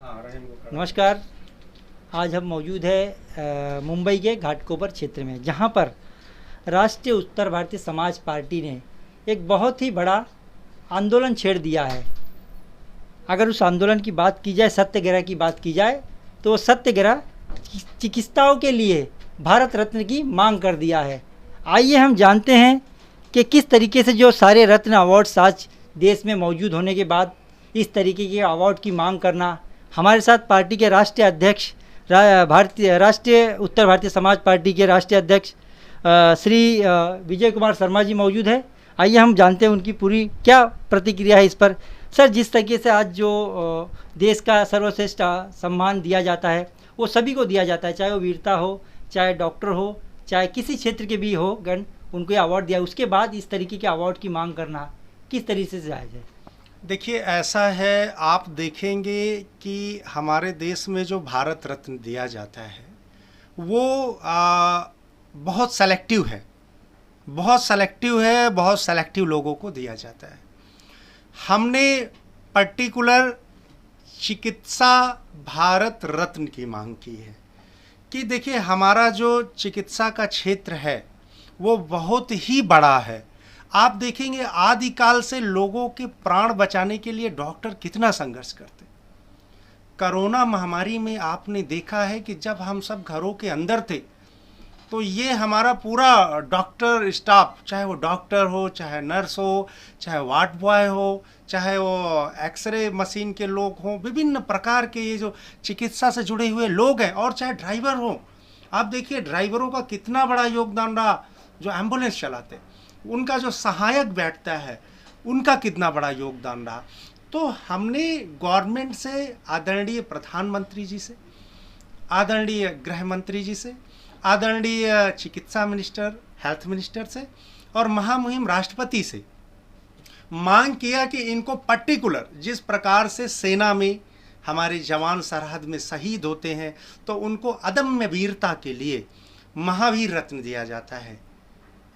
नमस्कार। आज हम मौजूद है मुंबई के घाटकोपर क्षेत्र में, जहां पर राष्ट्रीय उत्तर भारतीय समाज पार्टी ने एक बहुत ही बड़ा आंदोलन छेड़ दिया है। अगर उस आंदोलन की बात की जाए, सत्याग्रह की बात की जाए, तो वो सत्याग्रह चिकित्साओं के लिए भारत रत्न की मांग कर दिया है। आइए हम जानते हैं कि किस तरीके से जो सारे रत्न अवार्ड्स आज देश में मौजूद होने के बाद इस तरीके के अवार्ड की मांग करना। हमारे साथ पार्टी के राष्ट्रीय अध्यक्ष, राष्ट्रीय उत्तर भारतीय समाज पार्टी के राष्ट्रीय अध्यक्ष श्री विजय कुमार शर्मा जी मौजूद है। आइए हम जानते हैं उनकी पूरी क्या प्रतिक्रिया है इस पर। सर, जिस तरीके से आज जो देश का सर्वश्रेष्ठ सम्मान दिया जाता है, वो सभी को दिया जाता है, चाहे वो वीरता हो, चाहे डॉक्टर हो, चाहे किसी क्षेत्र के भी हो गण, उनको ये अवार्ड दिया। उसके बाद इस तरीके के अवार्ड की मांग करना किस तरीके से जायज़ है? देखिए, ऐसा है, आप देखेंगे कि हमारे देश में जो भारत रत्न दिया जाता है वो बहुत सेलेक्टिव है, बहुत सेलेक्टिव लोगों को दिया जाता है। हमने पर्टिकुलर चिकित्सा भारत रत्न की मांग की है कि देखिए, हमारा जो चिकित्सा का क्षेत्र है वो बहुत ही बड़ा है। आप देखेंगे आदिकाल से लोगों के प्राण बचाने के लिए डॉक्टर कितना संघर्ष करते। कोरोना महामारी में आपने देखा है कि जब हम सब घरों के अंदर थे तो ये हमारा पूरा डॉक्टर स्टाफ, चाहे वो डॉक्टर हो, चाहे नर्स हो, चाहे वार्ड बॉय हो, चाहे वो एक्सरे मशीन के लोग हों, विभिन्न प्रकार के ये जो चिकित्सा से जुड़े हुए लोग हैं, और चाहे ड्राइवर हों। आप देखिए ड्राइवरों का कितना बड़ा योगदान रहा, जो एम्बुलेंस चलाते हैं उनका जो सहायक बैठता है उनका कितना बड़ा योगदान रहा। तो हमने गवर्नमेंट से, आदरणीय प्रधानमंत्री जी से, आदरणीय गृह मंत्री जी से, आदरणीय चिकित्सा मिनिस्टर, हेल्थ मिनिस्टर से और महामहिम राष्ट्रपति से मांग किया कि इनको पर्टिकुलर जिस प्रकार से सेना में हमारे जवान सरहद में शहीद होते हैं तो उनको अदम्य वीरता के लिए महावीर रत्न दिया जाता है,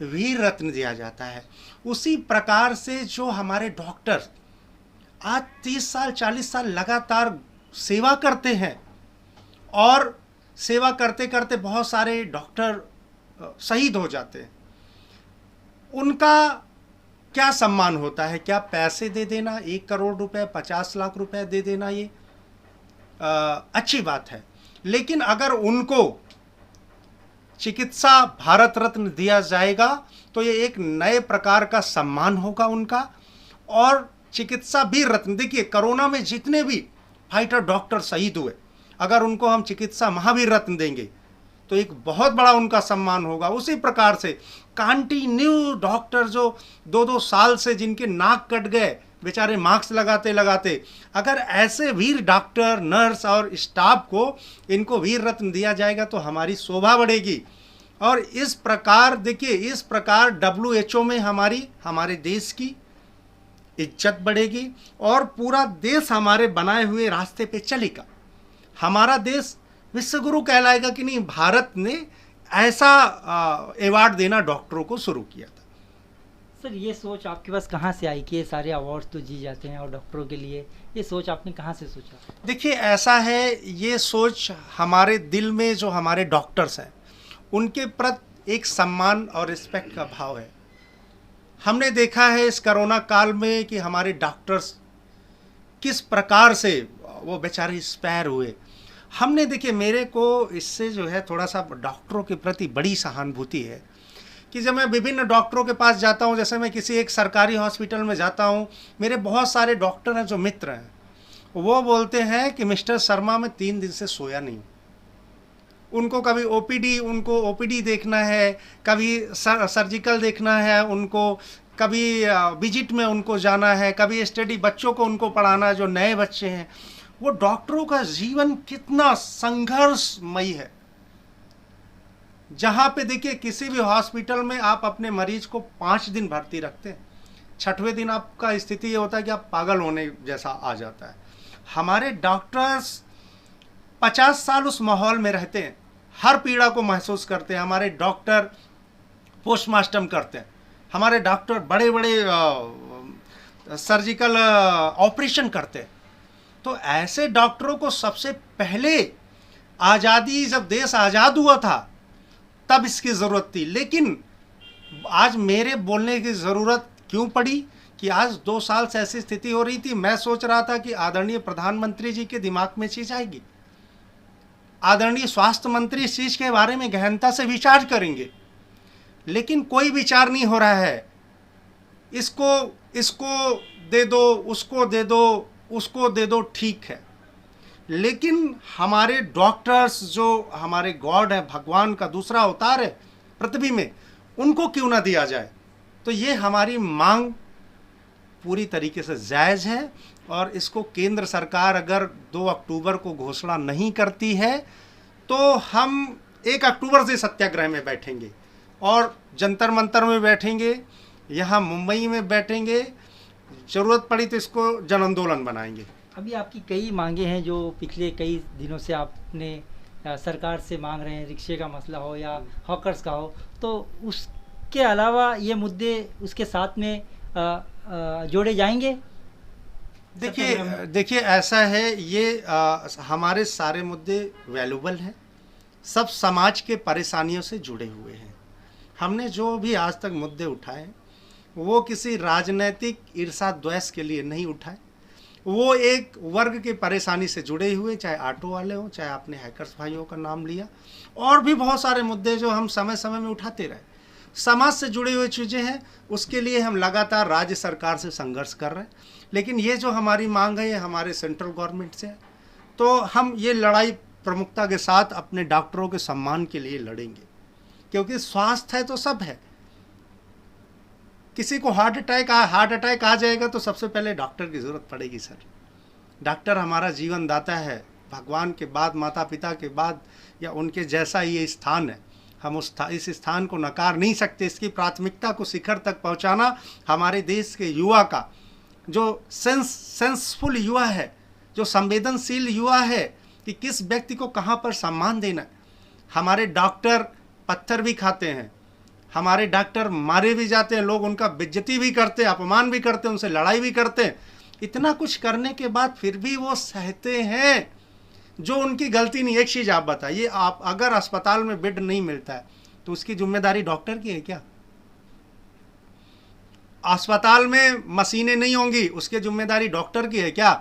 वीर रत्न दिया जाता है। उसी प्रकार से जो हमारे डॉक्टर आज 30 साल 40 साल लगातार सेवा करते हैं, और सेवा करते करते बहुत सारे डॉक्टर शहीद हो जाते हैं, उनका क्या सम्मान होता है? क्या पैसे दे देना, 1 करोड़ रुपए, 50 लाख रुपए दे देना, ये अच्छी बात है। लेकिन अगर उनको चिकित्सा भारत रत्न दिया जाएगा तो ये एक नए प्रकार का सम्मान होगा उनका। और चिकित्सा वीर रत्न, देखिए कोरोना में जितने भी फाइटर डॉक्टर शहीद हुए, अगर उनको हम चिकित्सा महावीर रत्न देंगे तो एक बहुत बड़ा उनका सम्मान होगा। उसी प्रकार से कंटिन्यू डॉक्टर जो 2-2 साल से जिनके नाक कट गए बेचारे मास्क लगाते लगाते, अगर ऐसे वीर डॉक्टर, नर्स और स्टाफ को इनको वीर रत्न दिया जाएगा तो हमारी शोभा बढ़ेगी। और इस प्रकार देखिए, इस प्रकार WHO में हमारे देश की इज्जत बढ़ेगी और पूरा देश हमारे बनाए हुए रास्ते पे चलेगा। हमारा देश विश्वगुरु कहलाएगा कि नहीं। भारत ने ऐसा अवार्ड देना डॉक्टरों को शुरू किया था। सर, ये सोच आपके पास कहाँ से आई कि ये सारे अवार्ड्स तो जी जाते हैं और डॉक्टरों के लिए, ये सोच आपने कहाँ से सोचा? देखिए, ऐसा है, ये सोच हमारे दिल में जो हमारे डॉक्टर्स हैं उनके प्रति एक सम्मान और रिस्पेक्ट का भाव है। हमने देखा है इस कोरोना काल में कि हमारे डॉक्टर्स किस प्रकार से वो बेचारे स्पेयर हुए। हमने देखिए, मेरे को इससे जो है थोड़ा सा डॉक्टरों के प्रति बड़ी सहानुभूति है कि जब मैं विभिन्न डॉक्टरों के पास जाता हूं, जैसे मैं किसी एक सरकारी हॉस्पिटल में जाता हूं, मेरे बहुत सारे डॉक्टर हैं जो मित्र हैं, वो बोलते हैं कि मिस्टर शर्मा मैं 3 दिन से सोया नहीं। उनको कभी ओपीडी देखना है, कभी सर्जिकल देखना है, उनको कभी विजिट में उनको जाना है, कभी स्टडी बच्चों को उनको पढ़ाना है जो नए बच्चे हैं। वो डॉक्टरों का जीवन कितना संघर्षमयी है। जहाँ पे देखिए, किसी भी हॉस्पिटल में आप अपने मरीज को 5 दिन भर्ती रखते हैं, 6वें दिन आपका स्थिति ये होता है कि आप पागल होने जैसा आ जाता है। हमारे डॉक्टर्स 50 साल उस माहौल में रहते हैं, हर पीड़ा को महसूस करते हैं। हमारे डॉक्टर पोस्टमार्टम करते हैं, हमारे डॉक्टर बड़े बड़े सर्जिकल ऑपरेशन करते हैं। तो ऐसे डॉक्टरों को सबसे पहले आज़ादी, जब देश आज़ाद हुआ था तब इसकी ज़रूरत थी। लेकिन आज मेरे बोलने की ज़रूरत क्यों पड़ी कि आज 2 साल से ऐसी स्थिति हो रही थी। मैं सोच रहा था कि आदरणीय प्रधानमंत्री जी के दिमाग में चीज़ आएगी, आदरणीय स्वास्थ्य मंत्री इस चीज़ के बारे में गहनता से विचार करेंगे, लेकिन कोई विचार नहीं हो रहा है। इसको दे दो, उसको दे दो, उसको दे दो, ठीक है, लेकिन हमारे डॉक्टर्स जो हमारे गॉड है, भगवान का दूसरा अवतार है पृथ्वी में, उनको क्यों ना दिया जाए। तो ये हमारी मांग पूरी तरीके से जायज़ है और इसको केंद्र सरकार अगर 2 अक्टूबर को घोषणा नहीं करती है तो हम 1 अक्टूबर से सत्याग्रह में बैठेंगे और जंतर मंतर में बैठेंगे, यहाँ मुंबई में बैठेंगे, ज़रूरत पड़ी तो इसको जन आंदोलन बनाएंगे। अभी आपकी कई मांगे हैं जो पिछले कई दिनों से आपने सरकार से मांग रहे हैं, रिक्शे का मसला हो या हॉकर्स का हो, तो उसके अलावा ये मुद्दे उसके साथ में जोड़े जाएंगे? देखिए ऐसा है, ये हमारे सारे मुद्दे वैल्यूबल हैं, सब समाज के परेशानियों से जुड़े हुए हैं। हमने जो भी आज तक मुद्दे उठाए वो किसी राजनीतिक ईर्षा द्वेष के लिए नहीं उठाए, वो एक वर्ग की परेशानी से जुड़े हुए, चाहे ऑटो वाले हों, चाहे आपने हैकर्स भाइयों का नाम लिया, और भी बहुत सारे मुद्दे जो हम समय समय में उठाते रहे, समाज से जुड़ी हुई चीज़ें हैं। उसके लिए हम लगातार राज्य सरकार से संघर्ष कर रहे हैं, लेकिन ये जो हमारी मांग है ये हमारे सेंट्रल गवर्नमेंट से है, तो हम ये लड़ाई प्रमुखता के साथ अपने डॉक्टरों के सम्मान के लिए लड़ेंगे, क्योंकि स्वास्थ्य है तो सब है। किसी को हार्ट अटैक आ जाएगा तो सबसे पहले डॉक्टर की ज़रूरत पड़ेगी सर। डॉक्टर हमारा जीवन दाता है, भगवान के बाद, माता पिता के बाद, या उनके जैसा ये स्थान है। हम इस स्थान को नकार नहीं सकते। इसकी प्राथमिकता को शिखर तक पहुंचाना हमारे देश के युवा का, जो सेंसफुल युवा है, जो संवेदनशील युवा है कि किस व्यक्ति को कहाँ पर सम्मान देना है। हमारे डॉक्टर पत्थर भी खाते हैं, हमारे डॉक्टर मारे भी जाते हैं, लोग उनका बेइज्जती भी करते हैं, अपमान भी करते हैं, उनसे लड़ाई भी करते हैं। इतना कुछ करने के बाद फिर भी वो सहते हैं, जो उनकी गलती नहीं। एक चीज़ आप बताइए, आप अगर अस्पताल में बेड नहीं मिलता है तो उसकी जिम्मेदारी डॉक्टर की है क्या? अस्पताल में मशीनें नहीं होंगी, उसकी जिम्मेदारी डॉक्टर की है क्या?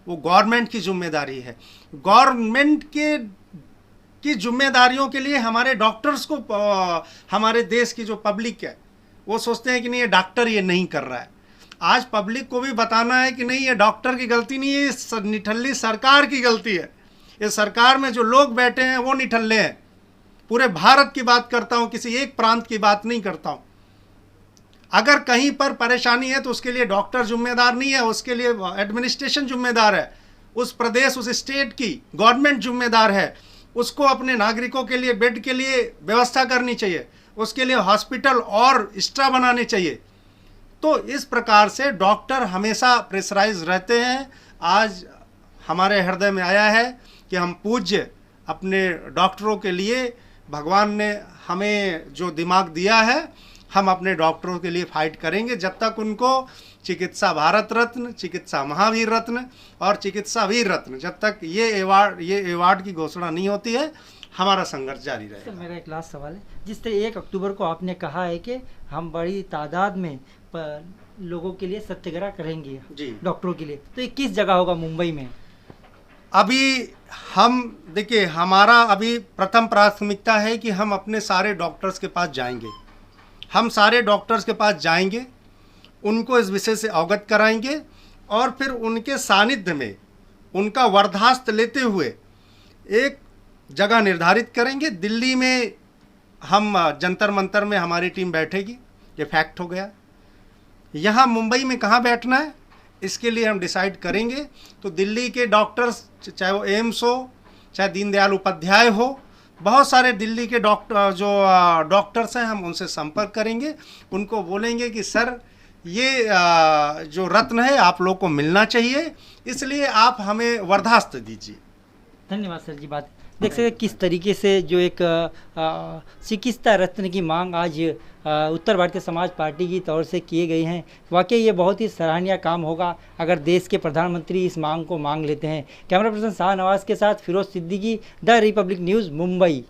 वो गवर्नमेंट की जिम्मेदारी है। गवर्नमेंट की जिम्मेदारियों के लिए हमारे डॉक्टर्स को, हमारे देश की जो पब्लिक है वो सोचते हैं कि नहीं ये डॉक्टर ये नहीं कर रहा है। आज पब्लिक को भी बताना है कि नहीं ये डॉक्टर की गलती नहीं है, ये निठल्ली सरकार की गलती है। ये सरकार में जो लोग बैठे हैं वो निठल्ले हैं। पूरे भारत की बात करता हूँ, किसी एक प्रांत की बात नहीं करता हूँ। अगर कहीं पर परेशानी है तो उसके लिए डॉक्टर जिम्मेदार नहीं है, उसके लिए एडमिनिस्ट्रेशन जिम्मेदार है, उस प्रदेश, उस स्टेट की गवर्नमेंट जिम्मेदार है। उसको अपने नागरिकों के लिए बेड के लिए व्यवस्था करनी चाहिए, उसके लिए हॉस्पिटल और एक्स्ट्रा बनाने चाहिए। तो इस प्रकार से डॉक्टर हमेशा प्रेशराइज रहते हैं। आज हमारे हृदय में आया है कि हम पूज्य अपने डॉक्टरों के लिए, भगवान ने हमें जो दिमाग दिया है, हम अपने डॉक्टरों के लिए फाइट करेंगे जब तक उनको चिकित्सा भारत रत्न, चिकित्सा महावीर रत्न और चिकित्सा वीर रत्न, जब तक ये अवार्ड की घोषणा नहीं होती है, हमारा संघर्ष जारी रहेगा। सर, मेरा एक लास्ट सवाल है। जिस तरह 1 अक्टूबर को आपने कहा है कि हम बड़ी तादाद में लोगों के लिए सत्याग्रह करेंगे जी, डॉक्टरों के लिए, तो ये किस जगह होगा मुंबई में? अभी हम देखिए, हमारा अभी प्रथम प्राथमिकता है कि हम अपने सारे डॉक्टर्स के पास जाएंगे। हम सारे डॉक्टर्स के पास जाएंगे, उनको इस विषय से अवगत कराएंगे और फिर उनके सानिध्य में उनका वरदास्त लेते हुए एक जगह निर्धारित करेंगे। दिल्ली में हम जंतर मंतर में हमारी टीम बैठेगी, ये फैक्ट हो गया। यहाँ मुंबई में कहाँ बैठना है इसके लिए हम डिसाइड करेंगे। तो दिल्ली के डॉक्टर्स, चाहे वो एम्स हो, चाहे दीनदयाल उपाध्याय हो, बहुत सारे दिल्ली के डॉक्टर्स हैं, हम उनसे संपर्क करेंगे। उनको बोलेंगे कि सर ये जो रत्न है आप लोग को मिलना चाहिए, इसलिए आप हमें वरदास्त दीजिए। धन्यवाद सर जी। बात देख सकते हैं किस तरीके से जो एक चिकित्सा रत्न की मांग आज उत्तर भारतीय समाज पार्टी की तौर से किए गए हैं। वाकई ये बहुत ही सराहनीय काम होगा अगर देश के प्रधानमंत्री इस मांग को मांग लेते हैं। कैमरा पर्सन शाहनवाज के साथ Firoz Siddiqui, the Republic News, Mumbai.